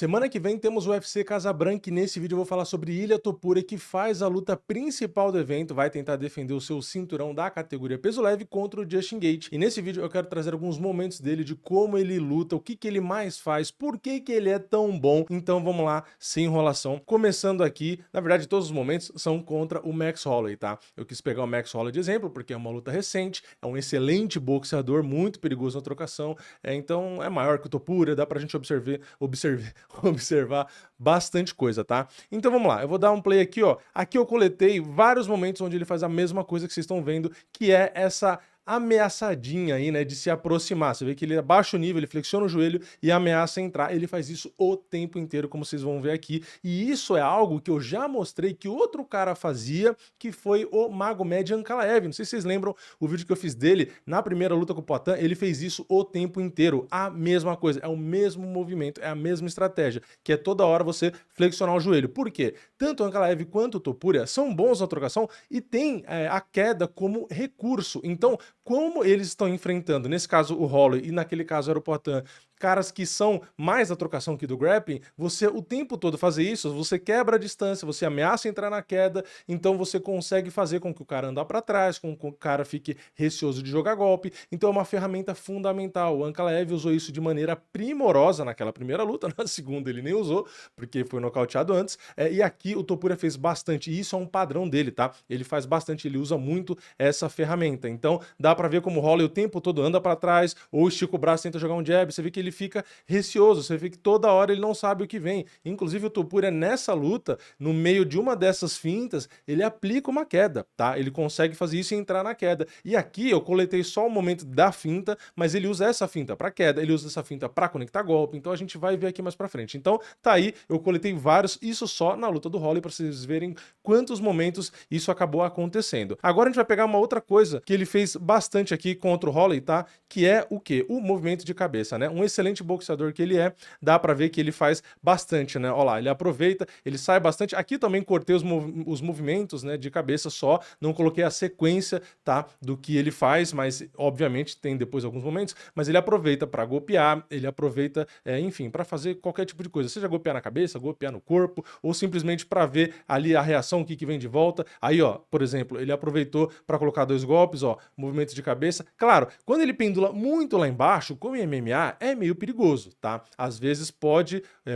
Semana que vem temos o UFC Casabranca e nesse vídeo eu vou falar sobre Ilia Topuria, que faz a luta principal do evento, vai tentar defender o seu cinturão da categoria peso leve contra o Justin Gaethje. E nesse vídeo eu quero trazer alguns momentos dele, de como ele luta, o que ele mais faz, por que ele é tão bom. Então vamos lá, sem enrolação. Começando aqui, na verdade todos os momentos são contra o Max Holloway, tá? Eu quis pegar o Max Holloway de exemplo, porque é uma luta recente, é um excelente boxeador, muito perigoso na trocação, então é maior que o Topuria, dá pra gente observar bastante coisa, tá? Então vamos lá, eu vou dar um play aqui, ó. Aqui eu coletei vários momentos onde ele faz a mesma coisa que vocês estão vendo, que é essa ameaçadinha aí, né, de se aproximar. Você vê que ele abaixa o nível, ele flexiona o joelho e ameaça entrar. Ele faz isso o tempo inteiro, como vocês vão ver aqui. E isso é algo que eu já mostrei que outro cara fazia, que foi o Magomed Ankalaev. Não sei se vocês lembram o vídeo que eu fiz dele na primeira luta com o Poatan. Ele fez isso o tempo inteiro. A mesma coisa, é o mesmo movimento, é a mesma estratégia, que é toda hora você flexionar o joelho. Por quê? Tanto o Ankalaev quanto o Topuria são bons na trocação e tem a queda como recurso. Então, como eles estão enfrentando, nesse caso o Holloway e naquele caso era o Poatan, caras que são mais da trocação que do grappling, você o tempo todo fazer isso, você quebra a distância, você ameaça entrar na queda, então você consegue fazer com que o cara ande para trás, com que o cara fique receoso de jogar golpe, então é uma ferramenta fundamental. O Ankalaev usou isso de maneira primorosa naquela primeira luta, na segunda ele nem usou, porque foi nocauteado antes, e aqui o Topuria fez bastante, e isso é um padrão dele, tá? Ele faz bastante, ele usa muito essa ferramenta, então dá pra ver como o Holloway o tempo todo anda pra trás, ou estica o braço e tenta jogar um jab, você vê que ele fica receoso, você vê que toda hora ele não sabe o que vem. Inclusive o Topuria nessa luta, no meio de uma dessas fintas, ele aplica uma queda, tá? Ele consegue fazer isso e entrar na queda. E aqui eu coletei só o momento da finta, mas ele usa essa finta pra queda, ele usa essa finta pra conectar golpe, então a gente vai ver aqui mais pra frente. Então tá aí, eu coletei vários, isso só na luta do Holloway, pra vocês verem quantos momentos isso acabou acontecendo. Agora a gente vai pegar uma outra coisa que ele fez bastante aqui contra o Holloway, tá? Que é o quê? O movimento de cabeça, né? Um excelente boxeador que ele é, dá pra ver que ele faz bastante, né? Olha lá, ele aproveita, ele sai bastante. Aqui também cortei os movimentos, né, de cabeça só, não coloquei a sequência, tá? Do que ele faz, mas obviamente tem depois alguns momentos, mas ele aproveita pra golpear, ele aproveita, enfim, pra fazer qualquer tipo de coisa, seja golpear na cabeça, golpear no corpo, ou simplesmente pra ver ali a reação, o que vem de volta. Aí, ó, por exemplo, ele aproveitou pra colocar 2 golpes, ó, movimento de cabeça. Claro, quando ele pendula muito lá embaixo, como em MMA, é meio perigoso, tá? Às vezes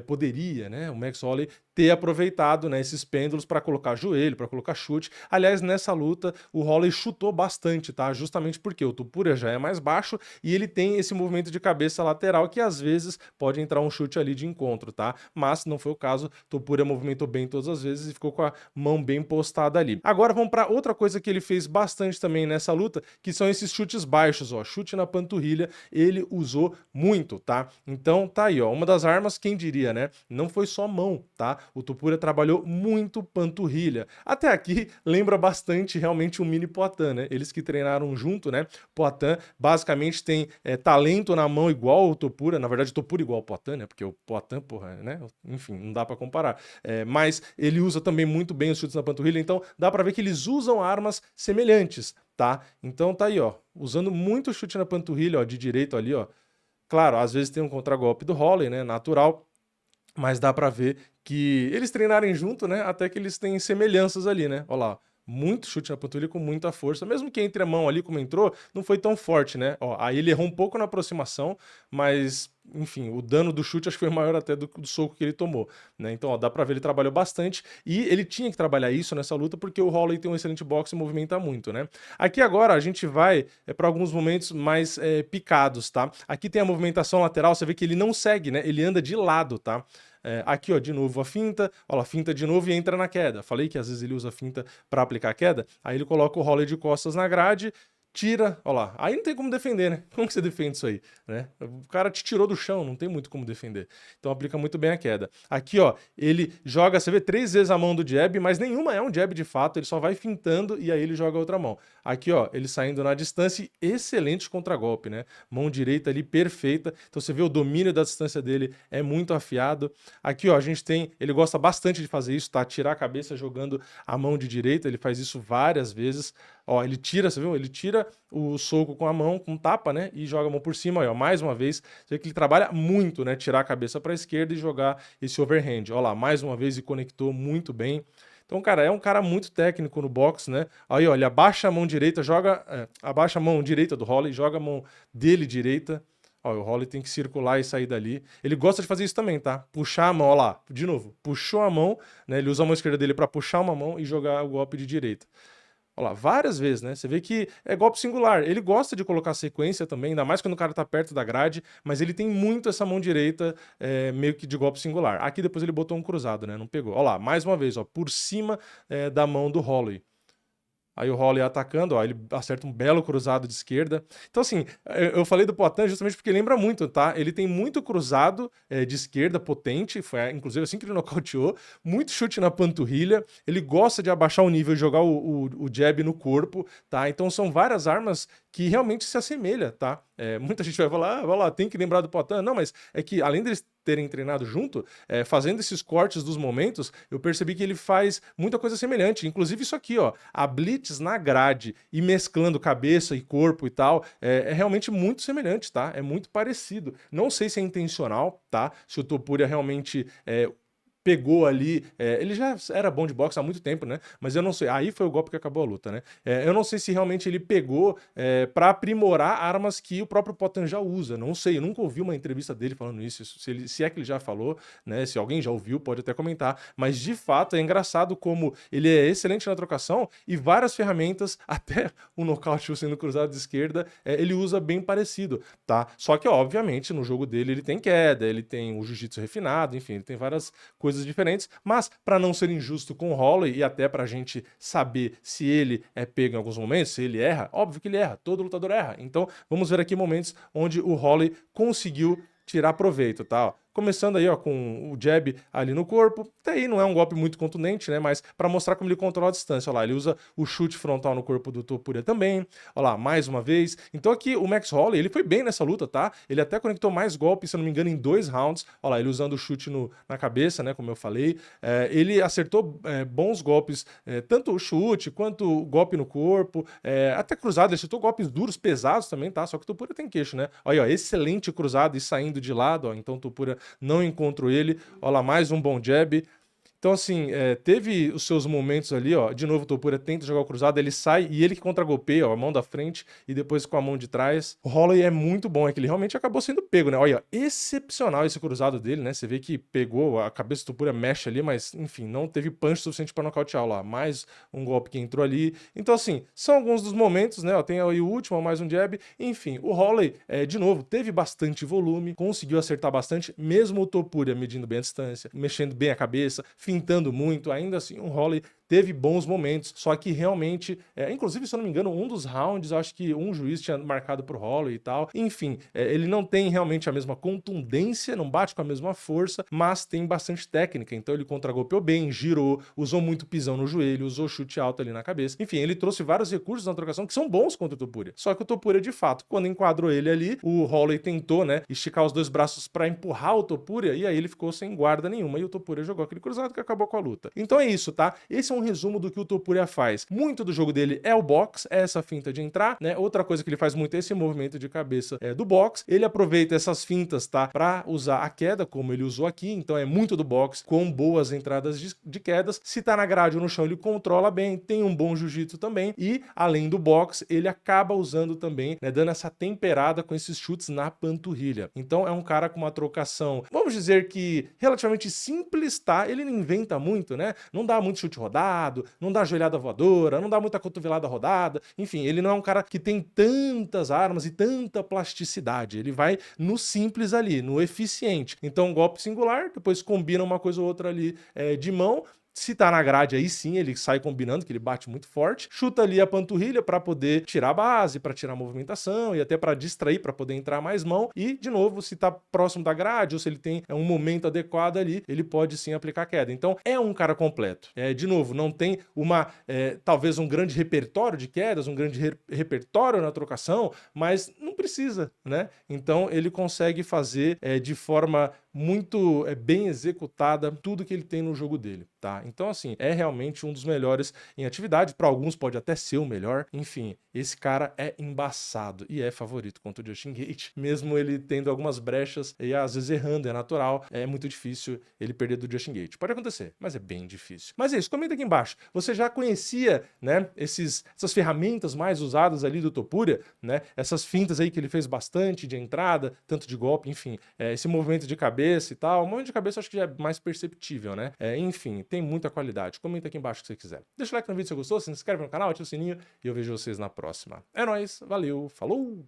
poderia, né, o Max Holloway ter aproveitado, né, esses pêndulos para colocar joelho, para colocar chute. Aliás, nessa luta, o Holloway chutou bastante, tá? Justamente porque o Topuria já é mais baixo e ele tem esse movimento de cabeça lateral que às vezes pode entrar um chute ali de encontro, tá? Mas não foi o caso, Topuria movimentou bem todas as vezes e ficou com a mão bem postada ali. Agora vamos para outra coisa que ele fez bastante também nessa luta, que são esses chutes baixos, ó, chute na panturrilha, ele usou muito, tá? Então tá aí, ó, uma das armas, quem diria, né? Não foi só mão, tá? O Topuria trabalhou muito panturrilha. Até aqui lembra bastante realmente o mini Poatan, né? Eles que treinaram junto, né? Poatan basicamente tem talento na mão igual o Topuria, na verdade o Topuria igual ao Poatan, né? Porque o Poatan, porra, né? Enfim, não dá pra comparar. Mas ele usa também muito bem os chutes na panturrilha, então dá pra ver que eles usam armas semelhantes, tá? Então tá aí, ó, usando muito chute na panturrilha, ó, de direito ali, ó. Claro, às vezes tem um contragolpe do Holloway, né? Natural, mas dá pra ver que eles treinarem junto, né? Até que eles têm semelhanças ali, né? Olha lá, muito chute na panturrilha com muita força. Mesmo que entre a mão ali, como entrou, não foi tão forte, né? Ó, aí ele errou um pouco na aproximação, mas, enfim, o dano do chute acho que foi maior até do soco que ele tomou, né? Então, ó, dá pra ver, ele trabalhou bastante e ele tinha que trabalhar isso nessa luta porque o Holloway tem um excelente boxe e movimenta muito, né? Aqui agora a gente vai para alguns momentos mais picados, tá? Aqui tem a movimentação lateral, você vê que ele não segue, né? Ele anda de lado, tá? Aqui, ó, de novo a finta, ó, a finta de novo e entra na queda. Falei que às vezes ele usa a finta para aplicar a queda, aí ele coloca o Holloway de costas na grade, tira, ó lá, aí não tem como defender, né? Como que você defende isso aí, né? O cara te tirou do chão, não tem muito como defender. Então aplica muito bem a queda. Aqui, ó, ele joga, você vê 3 vezes a mão do jab, mas nenhuma é um jab de fato, ele só vai fintando e aí ele joga a outra mão. Aqui, ó, ele saindo na distância, excelente contragolpe, né? Mão direita ali perfeita. Então você vê o domínio da distância dele é muito afiado. Aqui, ó, a gente tem, ele gosta bastante de fazer isso, tá? Tirar a cabeça jogando a mão de direita, ele faz isso várias vezes. Ó, ele tira, você viu? Ele tira o soco com a mão, com tapa, né? E joga a mão por cima, ó, mais uma vez. Você vê que ele trabalha muito, né? Tirar a cabeça para a esquerda e jogar esse overhand. Ó lá, mais uma vez e conectou muito bem. Então, cara, é um cara muito técnico no boxe, né? Aí, ó, ele abaixa a mão direita, abaixa a mão direita do Holloway, joga a mão dele direita. Ó, o Holloway tem que circular e sair dali. Ele gosta de fazer isso também, tá? Puxar a mão, ó lá, de novo. Puxou a mão, né? Ele usa a mão esquerda dele para puxar uma mão e jogar o golpe de direita. Olha lá, várias vezes, né? Você vê que é golpe singular. Ele gosta de colocar sequência também, ainda mais quando o cara tá perto da grade, mas ele tem muito essa mão direita meio que de golpe singular. Aqui depois ele botou um cruzado, né? Não pegou. Olha lá, mais uma vez, ó, por cima da mão do Holloway. Aí o Holloway atacando, ó, ele acerta um belo cruzado de esquerda. Então, assim, eu falei do Poatan justamente porque lembra muito, tá? Ele tem muito cruzado de esquerda potente, foi inclusive assim que ele nocauteou, muito chute na panturrilha, ele gosta de abaixar o nível e jogar o jab no corpo, tá? Então são várias armas que realmente se assemelha, tá? Muita gente vai falar, vai lá, tem que lembrar do Poatan. Não, mas é que além deles terem treinado junto, fazendo esses cortes dos momentos, eu percebi que ele faz muita coisa semelhante. Inclusive isso aqui, ó, a blitz na grade e mesclando cabeça e corpo e tal, é realmente muito semelhante, tá? É muito parecido. Não sei se é intencional, tá? Se o Topuria realmente pegou ali, ele já era bom de boxe há muito tempo, né? Mas eu não sei, aí foi o golpe que acabou a luta, né? Eu não sei se realmente ele pegou para aprimorar armas que o próprio Poatan já usa, não sei, eu nunca ouvi uma entrevista dele falando isso, se é que ele já falou, né? Se alguém já ouviu, pode até comentar, mas de fato é engraçado como ele é excelente na trocação e várias ferramentas, até o nocaute sendo cruzado de esquerda, ele usa bem parecido, tá? Só que, obviamente, no jogo dele ele tem queda, ele tem o jiu-jitsu refinado, enfim, ele tem várias coisas diferentes, mas para não ser injusto com o Holloway e até pra gente saber se ele é pego em alguns momentos, se ele erra, óbvio que ele erra, todo lutador erra. Então, vamos ver aqui momentos onde o Holloway conseguiu tirar proveito, tá? Ó, começando aí, ó, com o jab ali no corpo. Até aí não é um golpe muito contundente, né? Mas para mostrar como ele controla a distância. Olha lá, ele usa o chute frontal no corpo do Topuria também. Olha lá, mais uma vez. Então aqui o Max Holloway, ele foi bem nessa luta, tá? Ele até conectou mais golpes, se eu não me engano, em 2 rounds. Olha lá, ele usando o chute na cabeça, né? Como eu falei. Ele acertou bons golpes, tanto o chute quanto o golpe no corpo. Até cruzado, ele acertou golpes duros, pesados também, tá? Só que o Topuria tem queixo, né? Olha aí, ó, excelente cruzado e saindo de lado, ó. Então o Topuria não encontrou ele. Olha lá, mais um bom jab. Então, assim, teve os seus momentos ali, ó. De novo, o Topuria tenta jogar o cruzado, ele sai e ele que contra-golpeia, ó, a mão da frente e depois com a mão de trás. O Holloway é muito bom, é que ele realmente acabou sendo pego, né? Olha, excepcional esse cruzado dele, né? Você vê que pegou, a cabeça do Topuria mexe ali, mas, enfim, não teve punch suficiente para nocautear lá. Mais um golpe que entrou ali. Então, assim, são alguns dos momentos, né? Ó, tem aí o último, mais um jab. Enfim, o Holloway, de novo, teve bastante volume, conseguiu acertar bastante, mesmo o Topuria medindo bem a distância, mexendo bem a cabeça, pintando muito, ainda assim o Holloway teve bons momentos, só que realmente, inclusive, se eu não me engano, um dos rounds, acho que um juiz tinha marcado pro Holloway e tal, enfim, ele não tem realmente a mesma contundência, não bate com a mesma força, mas tem bastante técnica, então ele contragolpeou bem, girou, usou muito pisão no joelho, usou chute alto ali na cabeça, enfim, ele trouxe vários recursos na trocação que são bons contra o Topuria, só que o Topuria, de fato, quando enquadrou ele ali, o Holloway tentou, né, esticar os dois braços para empurrar o Topuria, e aí ele ficou sem guarda nenhuma, e o Topuria jogou aquele cruzado que acabou com a luta. Então é isso, tá? Esse é um resumo do que o Topuria faz. Muito do jogo dele é o box, é essa finta de entrar, né? Outra coisa que ele faz muito é esse movimento de cabeça do box. Ele aproveita essas fintas, tá? Pra usar a queda, como ele usou aqui. Então é muito do box, com boas entradas de quedas. Se tá na grade ou no chão, ele controla bem, tem um bom jiu-jitsu também. E, além do box, ele acaba usando também, né? Dando essa temperada com esses chutes na panturrilha. Então é um cara com uma trocação, vamos dizer que relativamente simples, tá? Ele não inventa muito, né? Não dá muito chute rodado, não dá joelhada voadora, não dá muita cotovelada rodada, enfim, ele não é um cara que tem tantas armas e tanta plasticidade, ele vai no simples ali, no eficiente. Então, golpe singular, depois combina uma coisa ou outra ali de mão. Se tá na grade, aí sim ele sai combinando, que ele bate muito forte. Chuta ali a panturrilha para poder tirar a base, para tirar a movimentação e até para distrair, para poder entrar mais mão. E, de novo, se tá próximo da grade ou se ele tem um momento adequado ali, ele pode sim aplicar queda. Então, é um cara completo. De novo, não tem talvez um grande repertório de quedas, um grande repertório na trocação, mas não precisa, né? Então ele consegue fazer de forma muito bem executada tudo que ele tem no jogo dele, tá? Então, assim, é realmente um dos melhores em atividade. Para alguns pode até ser o melhor. Enfim, esse cara é embaçado e é favorito contra o Justin Gate, mesmo ele tendo algumas brechas e às vezes errando, é natural. É muito difícil ele perder do Justin Gate. Pode acontecer, mas é bem difícil. Mas é isso, comenta aqui embaixo. Você já conhecia, né, essas ferramentas mais usadas ali do Topuria, né? Essas fintas aí que ele fez bastante de entrada, tanto de golpe, enfim, esse movimento de cabeça e tal. O movimento de cabeça eu acho que já é mais perceptível, né? Enfim, tem muita qualidade. Comenta aqui embaixo o que você quiser. Deixa o like no vídeo se você gostou, se inscreve no canal, ativa o sininho e eu vejo vocês na próxima. É nóis, valeu, falou!